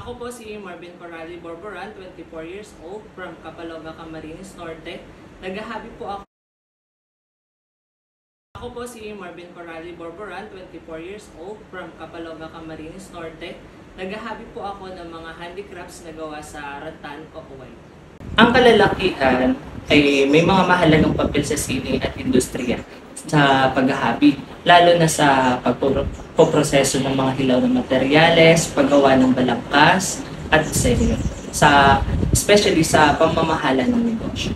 Ako po si Marvin Corrali Borboran, 24 years old, from Kapaloga, Camarines Norte. Naghahabi po ako. Ako po si Marvin Corrali Borboran, 24 years old, from Kapaloga, Camarines Norte. Naghahabi po ako ng mga handicrafts na gawa sa rattan o kuway. Ang kalalakihan ay may mga mahalagang papel sa sining at industriya sa paghahabi, lalo na sa pagpoproseso ng mga hilaw na materyales, paggawa ng balangkas at disenyo, especially sa pamamahala ng negosyo.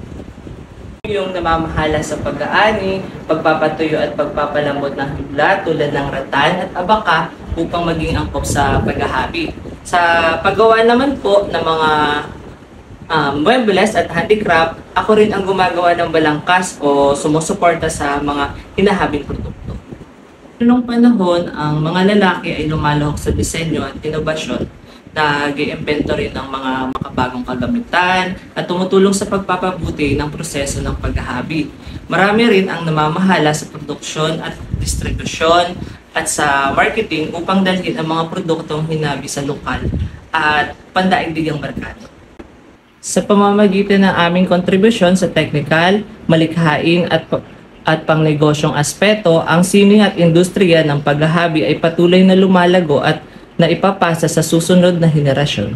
Yung namamahala sa pag-aani, pagpapatuyo at pagpapalambot ng hibla tulad ng rattan at abaka upang maging angkop sa paghahabi. Sa paggawa naman po ng mga muebles at handicraft, ako rin ang gumagawa ng balangkas o sumusuporta sa mga hinahabing produkto. Noong panahon, ang mga lalaki ay lumalahok sa disenyo at inobasyon, nag-iimbento rin ng mga makabagong kagamitan at tumutulong sa pagpapabuti ng proseso ng paghahabi. Marami rin ang namamahala sa produksyon at distribusyon at sa marketing upang dalhin ang mga produktong hinabi sa lokal at pandaigdigang merkado. Sa pamamagitan ng aming kontribusyon sa technical, malikhaing at pangnegosyong aspeto, ang sining at industriya ng paghahabi ay patuloy na lumalago at naipapasa sa susunod na henerasyon.